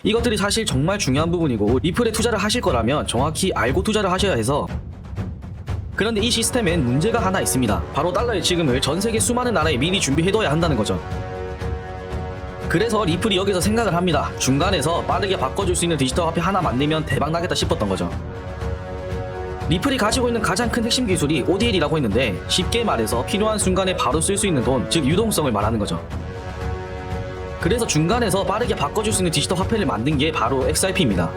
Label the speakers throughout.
Speaker 1: 이것들이 사실 정말 중요한 부분이고 리플에 투자를 하실 거라면 정확히 알고 투자를 하셔야 해서. 그런데 이 시스템엔 문제가 하나 있습니다. 바로 달러의 지금을 전 세계 수많은 나라에 미리 준비해둬야 한다는 거죠. 그래서 리플이 여기서 생각을 합니다. 중간에서 빠르게 바꿔줄 수 있는 디지털 화폐 하나 만들면 대박 나겠다 싶었던 거죠. 리플이 가지고 있는 가장 큰 핵심 기술이 ODL이라고 했는데, 쉽게 말해서 필요한 순간에 바로 쓸 수 있는 돈, 즉 유동성을 말하는 거죠. 그래서 중간에서 빠르게 바꿔줄 수 있는 디지털 화폐를 만든 게 바로 XRP입니다.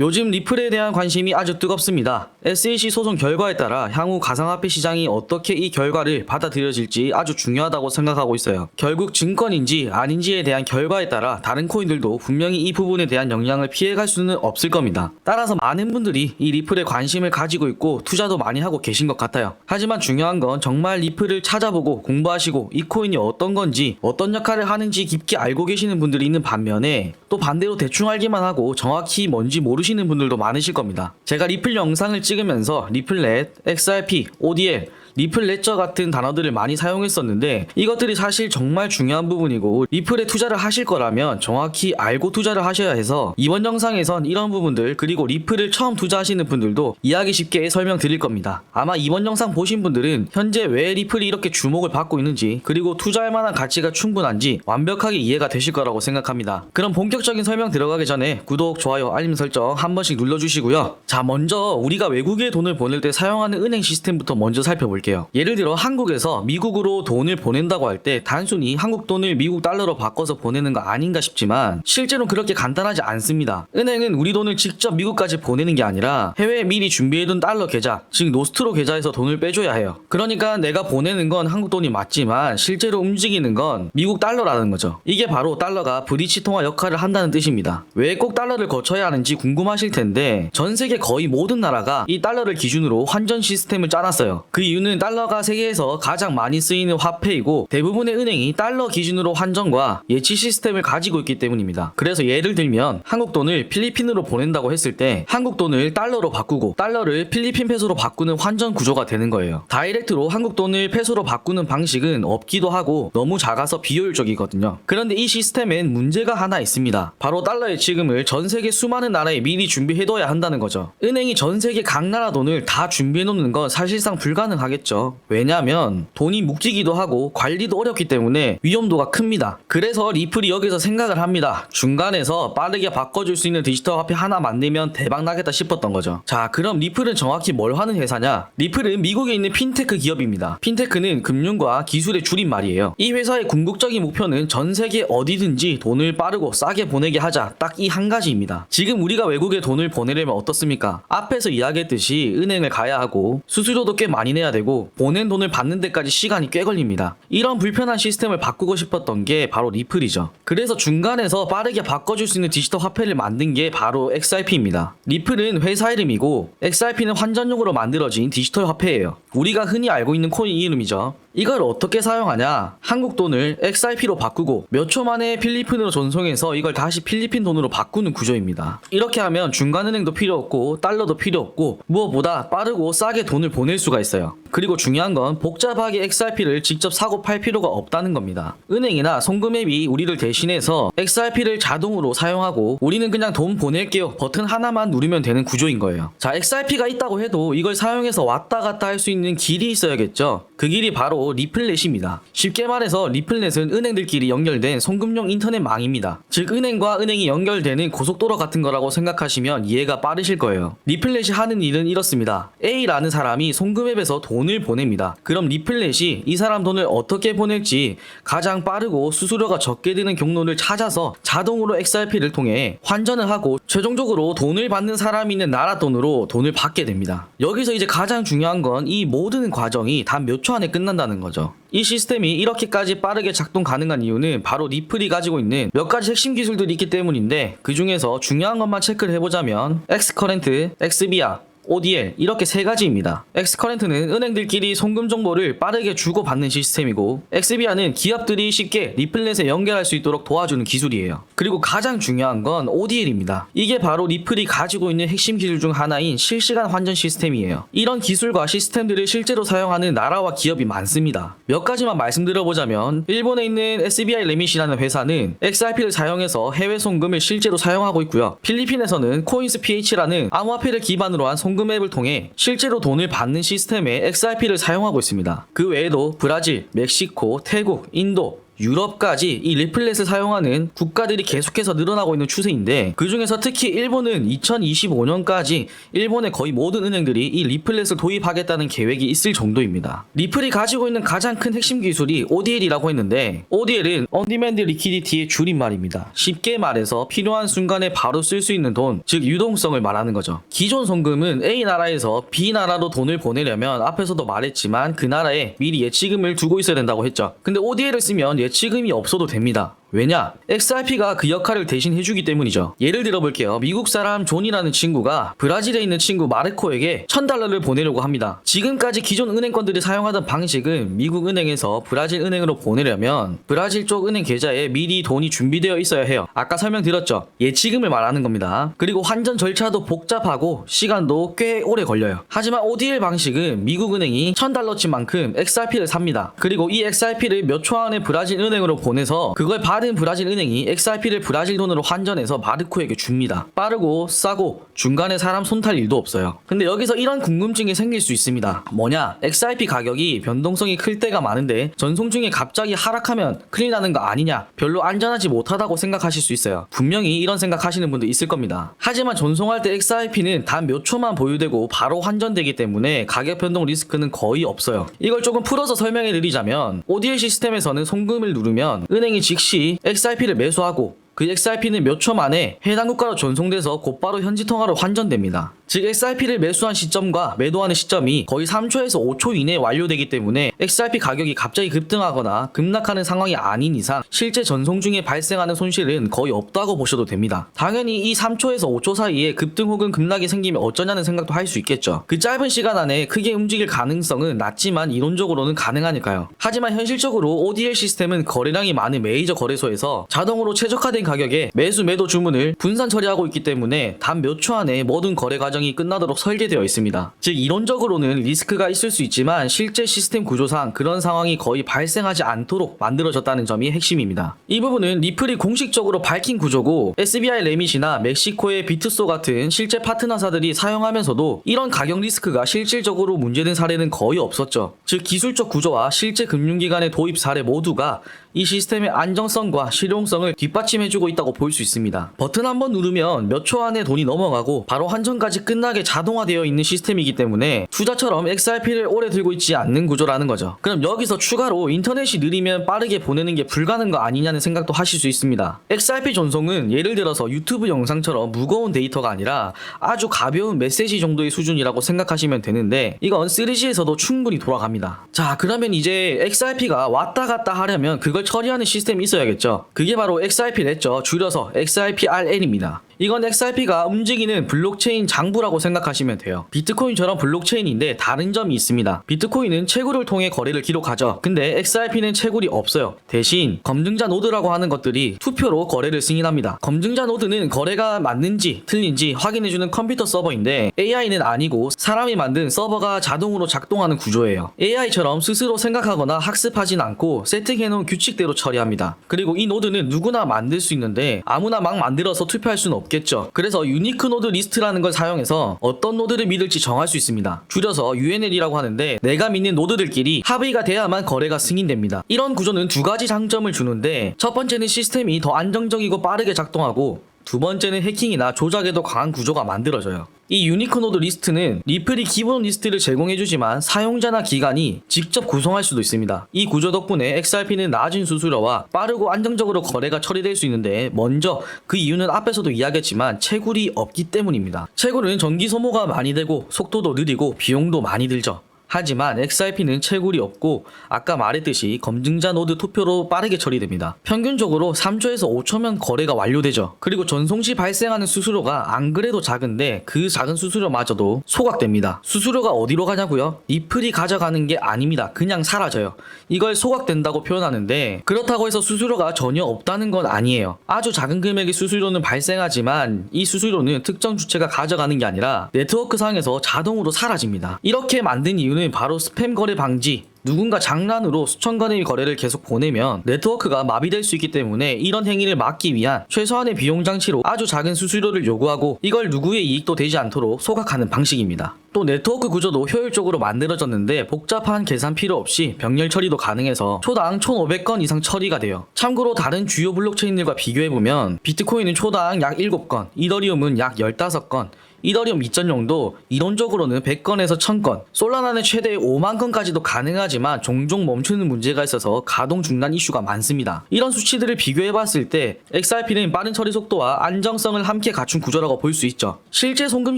Speaker 1: 요즘 리플에 대한 관심이 아주 뜨겁습니다. SEC 소송 결과에 따라 향후 가상화폐 시장이 어떻게 이 결과를 받아들여질지 아주 중요하다고 생각하고 있어요. 결국 증권인지 아닌지에 대한 결과에 따라 다른 코인들도 분명히 이 부분에 대한 영향을 피해갈 수는 없을 겁니다. 따라서 많은 분들이 이 리플에 관심을 가지고 있고 투자도 많이 하고 계신 것 같아요. 하지만 중요한 건 정말 리플을 찾아보고 공부하시고 이 코인이 어떤 건지 어떤 역할을 하는지 깊게 알고 계시는 분들이 있는 반면에, 또 반대로 대충 알기만 하고 정확히 뭔지 모르시는 분들도 많으실 겁니다. 제가 리플 영상을 찍으면서 리플렛, XRP, ODL, 리플 레저 같은 단어들을 많이 사용했었는데, 이것들이 사실 정말 중요한 부분이고 리플에 투자를 하실 거라면 정확히 알고 투자를 하셔야 해서, 이번 영상에선 이런 부분들, 그리고 리플을 처음 투자하시는 분들도 이해하기 쉽게 설명드릴 겁니다. 아마 이번 영상 보신 분들은 현재 왜 리플이 이렇게 주목을 받고 있는지, 그리고 투자할 만한 가치가 충분한지 완벽하게 이해가 되실 거라고 생각합니다. 그럼 본격적인 설명 들어가기 전에 구독, 좋아요, 알림 설정 한 번씩 눌러주시고요. 자, 먼저 우리가 외국에 돈을 보낼 때 사용하는 은행 시스템부터 먼저 살펴볼게요. 예를 들어 한국에서 미국으로 돈을 보낸다고 할 때 단순히 한국 돈을 미국 달러로 바꿔서 보내는 거 아닌가 싶지만, 실제로 그렇게 간단하지 않습니다. 은행은 우리 돈을 직접 미국까지 보내는 게 아니라 해외에 미리 준비해둔 달러 계좌, 즉 노스트로 계좌에서 돈을 빼줘야 해요. 그러니까 내가 보내는 건 한국 돈이 맞지만 실제로 움직이는 건 미국 달러라는 거죠. 이게 바로 달러가 브릿지 통화 역할을 한다는 뜻입니다. 왜 꼭 달러를 거쳐야 하는지 궁금하실 텐데, 전 세계 거의 모든 나라가 이 달러를 기준으로 환전 시스템을 짜놨어요. 그 이유는 달러가 세계에서 가장 많이 쓰이는 화폐이고, 대부분의 은행이 달러 기준으로 환전과 예치 시스템을 가지고 있기 때문입니다. 그래서 예를 들면 한국 돈을 필리핀으로 보낸다고 했을 때 한국 돈을 달러로 바꾸고 달러를 필리핀 페소로 바꾸는 환전 구조가 되는 거예요. 다이렉트로 한국 돈을 페소로 바꾸는 방식은 없기도 하고 너무 작아서 비효율적이거든요. 그런데 이 시스템엔 문제가 하나 있습니다. 바로 달러의 지금을 전 세계 수많은 나라에 미리 준비해둬야 한다는 거죠. 은행이 전 세계 각 나라 돈을 다 준비해놓는 건 사실상 불가능하겠죠. 왜냐하면 돈이 묵지기도 하고 관리도 어렵기 때문에 위험도가 큽니다. 그래서 리플이 여기서 생각을 합니다. 중간에서 빠르게 바꿔줄 수 있는 디지털 화폐 하나 만들면 대박 나겠다 싶었던 거죠. 자, 그럼 리플은 정확히 뭘 하는 회사냐? 리플은 미국에 있는 핀테크 기업입니다. 핀테크는 금융과 기술의 줄임말이에요. 이 회사의 궁극적인 목표는 전 세계 어디든지 돈을 빠르고 싸게 보내게 하자, 딱 이 한 가지입니다. 지금 우리가 외국에 돈을 보내려면 어떻습니까? 앞에서 이야기했듯이 은행을 가야 하고 수수료도 꽤 많이 내야 되고 보낸 돈을 받는 데까지 시간이 꽤 걸립니다. 이런 불편한 시스템을 바꾸고 싶었던 게 바로 리플이죠. 그래서 중간에서 빠르게 바꿔줄 수 있는 디지털 화폐를 만든 게 바로 XRP입니다. 리플은 회사 이름이고 XRP는 환전용으로 만들어진 디지털 화폐예요. 우리가 흔히 알고 있는 코인 이름이죠. 이걸 어떻게 사용하냐? 한국 돈을 XRP로 바꾸고 몇 초 만에 필리핀으로 전송해서 이걸 다시 필리핀 돈으로 바꾸는 구조입니다. 이렇게 하면 중간은행도 필요 없고 달러도 필요 없고 무엇보다 빠르고 싸게 돈을 보낼 수가 있어요. 그리고 중요한 건 복잡하게 XRP를 직접 사고 팔 필요가 없다는 겁니다. 은행이나 송금앱이 우리를 대신해서 XRP를 자동으로 사용하고 우리는 그냥 돈 보낼게요 버튼 하나만 누르면 되는 구조인 거예요. 자, XRP가 있다고 해도 이걸 사용해서 왔다 갔다 할 수 있는 길이 있어야겠죠. 그 길이 바로 리플넷입니다. 쉽게 말해서 리플넷은 은행들끼리 연결된 송금용 인터넷망입니다. 즉 은행과 은행이 연결되는 고속도로 같은 거라고 생각하시면 이해가 빠르실 거예요. 리플넷이 하는 일은 이렇습니다. A라는 사람이 송금앱에서 돈을 보냅니다. 그럼 리플넷이 이 사람 돈을 어떻게 보낼지 가장 빠르고 수수료가 적게 드는 경로를 찾아서 자동으로 XRP를 통해 환전을 하고 최종적으로 돈을 받는 사람이 있는 나라 돈으로 돈을 받게 됩니다. 여기서 이제 가장 중요한 건 이 모든 과정이 단 몇 초 안에 끝난다는 거죠. 이 시스템이 이렇게까지 빠르게 작동 가능한 이유는 바로 리플이 가지고 있는 몇 가지 핵심 기술들이 있기 때문인데, 그 중에서 중요한 것만 체크를 해보자면 엑스커렌트, 엑스비아, ODL 이렇게 세 가지입니다. 엑스커렌트는 은행들끼리 송금 정보를 빠르게 주고받는 시스템이고, 엑스비아는 기업들이 쉽게 리플렛에 연결할 수 있도록 도와주는 기술이에요. 그리고 가장 중요한 건 ODL입니다. 이게 바로 리플이 가지고 있는 핵심 기술 중 하나인 실시간 환전 시스템이에요. 이런 기술과 시스템들을 실제로 사용하는 나라와 기업이 많습니다. 몇 가지만 말씀드려보자면, 일본에 있는 SBI 레밋이라는 회사는 XRP를 사용해서 해외 송금을 실제로 사용하고 있고요. 필리핀에서는 코인스 PH라는 암호화폐를 기반으로 한 송금 앱을 통해 실제로 돈을 받는 시스템에 XRP를 사용하고 있습니다. 그 외에도 브라질, 멕시코, 태국, 인도, 유럽까지 이 리플렛을 사용하는 국가들이 계속해서 늘어나고 있는 추세인데, 그 중에서 특히 일본은 2025년까지 일본의 거의 모든 은행들이 이 리플렛을 도입하겠다는 계획이 있을 정도입니다. 리플이 가지고 있는 가장 큰 핵심 기술이 ODL이라고 했는데, ODL은 On-Demand Liquidity의 줄임말입니다. 쉽게 말해서 필요한 순간에 바로 쓸 수 있는 돈, 즉 유동성을 말하는 거죠. 기존 송금은 A 나라에서 B 나라로 돈을 보내려면 앞에서도 말했지만 그 나라에 미리 예치금을 두고 있어야 된다고 했죠. 근데 ODL을 쓰면 예치금이 없어도 됩니다. 왜냐? XRP가 그 역할을 대신 해주기 때문이죠. 예를 들어볼게요. 미국 사람 존이라는 친구가 브라질에 있는 친구 마르코에게 $1000를 보내려고 합니다. 지금까지 기존 은행권들이 사용하던 방식은 미국 은행에서 브라질 은행으로 보내려면 브라질 쪽 은행 계좌에 미리 돈이 준비되어 있어야 해요. 아까 설명드렸죠. 예치금을 말하는 겁니다. 그리고 환전 절차도 복잡하고 시간도 꽤 오래 걸려요. 하지만 ODL 방식은 미국 은행이 $1000친 만큼 XRP를 삽니다. 그리고 이 XRP를 몇 초 안에 브라질 은행으로 보내서 그걸 받은 브라질 은행이 XRP를 브라질 돈으로 환전해서 마르코에게 줍니다. 빠르고 싸고 중간에 사람 손탈 일도 없어요. 근데 여기서 이런 궁금증이 생길 수 있습니다. 뭐냐? XRP 가격이 변동성이 클 때가 많은데 전송 중에 갑자기 하락하면 큰일 나는 거 아니냐? 별로 안전하지 못하다고 생각하실 수 있어요. 분명히 이런 생각하시는 분도 있을 겁니다. 하지만 전송할 때 XRP는 단 몇 초만 보유되고 바로 환전되기 때문에 가격 변동 리스크는 거의 없어요. 이걸 조금 풀어서 설명해 드리자면, ODL 시스템에서는 송금을 누르면 은행이 즉시 XRP를 매수하고 그 XRP는 몇 초 만에 해당 국가로 전송돼서 곧바로 현지 통화로 환전됩니다. 즉 XRP를 매수한 시점과 매도하는 시점이 거의 3초에서 5초 이내에 완료되기 때문에 XRP 가격이 갑자기 급등하거나 급락하는 상황이 아닌 이상 실제 전송 중에 발생하는 손실은 거의 없다고 보셔도 됩니다. 당연히 이 3초에서 5초 사이에 급등 혹은 급락이 생기면 어쩌냐는 생각도 할 수 있겠죠. 그 짧은 시간 안에 크게 움직일 가능성은 낮지만 이론적으로는 가능하니까요. 하지만 현실적으로 ODL 시스템은 거래량이 많은 메이저 거래소에서 자동으로 최적화된 가격에 매수 매도 주문을 분산 처리하고 있기 때문에 단 몇 초 안에 모든 거래 과정이 끝나도록 설계되어 있습니다. 즉 이론적으로는 리스크가 있을 수 있지만 실제 시스템 구조상 그런 상황이 거의 발생하지 않도록 만들어졌다는 점이 핵심입니다. 이 부분은 리플이 공식적으로 밝힌 구조고, SBI 레밋이나 멕시코의 비트소 같은 실제 파트너사들이 사용하면서도 이런 가격 리스크가 실질적으로 문제된 사례는 거의 없었죠. 즉 기술적 구조와 실제 금융기관의 도입 사례 모두가 이 시스템의 안정성과 실용성을 뒷받침해주고 있다고 볼 수 있습니다. 버튼 한번 누르면 몇 초 안에 돈이 넘어가고 바로 환전까지 끝나게 자동화되어 있는 시스템이기 때문에 투자처럼 XRP를 오래 들고 있지 않는 구조라는 거죠. 그럼 여기서 추가로 인터넷이 느리면 빠르게 보내는 게 불가능한 거 아니냐는 생각도 하실 수 있습니다. XRP 전송은 예를 들어서 유튜브 영상처럼 무거운 데이터가 아니라 아주 가벼운 메시지 정도의 수준이라고 생각하시면 되는데, 이건 3G에서도 충분히 돌아갑니다. 자, 그러면 이제 XRP가 왔다 갔다 하려면 그걸 처리하는 시스템이 있어야겠죠. 그게 바로 XRP 레저, 줄여서 XRPRL입니다. 이건 XRP가 움직이는 블록체인 장부라고 생각하시면 돼요. 비트코인처럼 블록체인인데 다른 점이 있습니다. 비트코인은 채굴을 통해 거래를 기록하죠. 근데 XRP는 채굴이 없어요. 대신 검증자 노드라고 하는 것들이 투표로 거래를 승인합니다. 검증자 노드는 거래가 맞는지 틀린지 확인해주는 컴퓨터 서버인데, AI는 아니고 사람이 만든 서버가 자동으로 작동하는 구조예요. AI처럼 스스로 생각하거나 학습하진 않고 세팅해놓은 규칙대로 처리합니다. 그리고 이 노드는 누구나 만들 수 있는데 아무나 막 만들어서 투표할 수는 없겠죠. 그래서 유니크 노드 리스트라는 걸 사용해서 어떤 노드를 믿을지 정할 수 있습니다. 줄여서 UNL이라고 하는데, 내가 믿는 노드들끼리 합의가 돼야만 거래가 승인됩니다. 이런 구조는 두 가지 장점을 주는데, 첫 번째는 시스템이 더 안정적이고 빠르게 작동하고, 두 번째는 해킹이나 조작에도 강한 구조가 만들어져요. 이 유니크 노드 리스트는 리플이 기본 리스트를 제공해주지만 사용자나 기관이 직접 구성할 수도 있습니다. 이 구조 덕분에 XRP는 낮은 수수료와 빠르고 안정적으로 거래가 처리될 수 있는데, 먼저 그 이유는 앞에서도 이야기했지만 채굴이 없기 때문입니다. 채굴은 전기 소모가 많이 되고 속도도 느리고 비용도 많이 들죠. 하지만 XRP는 채굴이 없고 아까 말했듯이 검증자 노드 투표로 빠르게 처리됩니다. 평균적으로 3초에서 5초면 거래가 완료되죠. 그리고 전송 시 발생하는 수수료가 안 그래도 작은데 그 작은 수수료마저도 소각됩니다. 수수료가 어디로 가냐고요? 리플이 가져가는 게 아닙니다. 그냥 사라져요. 이걸 소각된다고 표현하는데 그렇다고 해서 수수료가 전혀 없다는 건 아니에요. 아주 작은 금액의 수수료는 발생하지만 이 수수료는 특정 주체가 가져가는 게 아니라 네트워크 상에서 자동으로 사라집니다. 이렇게 만든 이유는 바로 스팸 거래 방지, 누군가 장난으로 수천 건의 거래를 계속 보내면 네트워크가 마비될 수 있기 때문에 이런 행위를 막기 위한 최소한의 비용 장치로 아주 작은 수수료를 요구하고 이걸 누구의 이익도 되지 않도록 소각하는 방식입니다. 또 네트워크 구조도 효율적으로 만들어졌는데 복잡한 계산 필요 없이 병렬 처리도 가능해서 초당 1,500건 이상 처리가 돼요. 참고로 다른 주요 블록체인들과 비교해보면 비트코인은 초당 약 7건, 이더리움은 약 15건, 이더리움 2.0도 이론적으로는 100건에서 1000건, 솔라나는 최대 5만 건까지도 가능하지만 종종 멈추는 문제가 있어서 가동 중단 이슈가 많습니다. 이런 수치들을 비교해봤을 때 XRP는 빠른 처리 속도와 안정성을 함께 갖춘 구조라고 볼 수 있죠. 실제 송금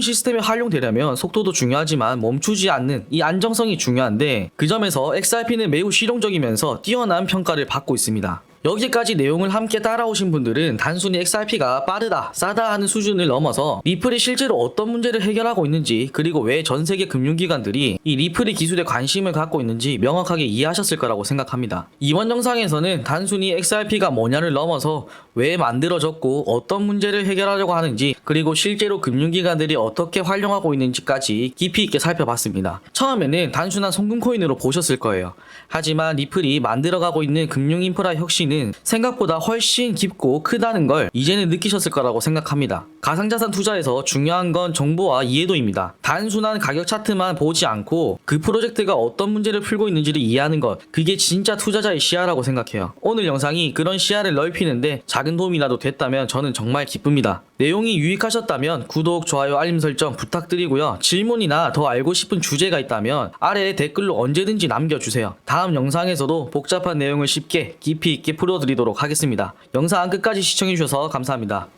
Speaker 1: 시스템에 활용되려면 속도도 중요하지만 멈추지 않는 이 안정성이 중요한데 그 점에서 XRP는 매우 실용적이면서 뛰어난 평가를 받고 있습니다. 여기까지 내용을 함께 따라오신 분들은 단순히 XRP가 빠르다, 싸다 하는 수준을 넘어서 리플이 실제로 어떤 문제를 해결하고 있는지 그리고 왜 전 세계 금융기관들이 이 리플의 기술에 관심을 갖고 있는지 명확하게 이해하셨을 거라고 생각합니다. 이번 영상에서는 단순히 XRP가 뭐냐를 넘어서 왜 만들어졌고 어떤 문제를 해결하려고 하는지 그리고 실제로 금융기관들이 어떻게 활용하고 있는지까지 깊이 있게 살펴봤습니다. 처음에는 단순한 송금코인으로 보셨을 거예요. 하지만 리플이 만들어가고 있는 금융인프라 혁신은 생각보다 훨씬 깊고 크다는 걸 이제는 느끼셨을 거라고 생각합니다. 가상자산 투자에서 중요한 건 정보와 이해도입니다. 단순한 가격 차트만 보지 않고 그 프로젝트가 어떤 문제를 풀고 있는지를 이해하는 것, 그게 진짜 투자자의 시야라고 생각해요. 오늘 영상이 그런 시야를 넓히는데 작은 도움이라도 됐다면 저는 정말 기쁩니다. 내용이 유익하셨다면 구독, 좋아요, 알림 설정 부탁드리고요. 질문이나 더 알고 싶은 주제가 있다면 아래에 댓글로 언제든지 남겨주세요. 다음 영상에서도 복잡한 내용을 쉽게 깊이 있게 풀어드리도록 하겠습니다. 영상 끝까지 시청해주셔서 감사합니다.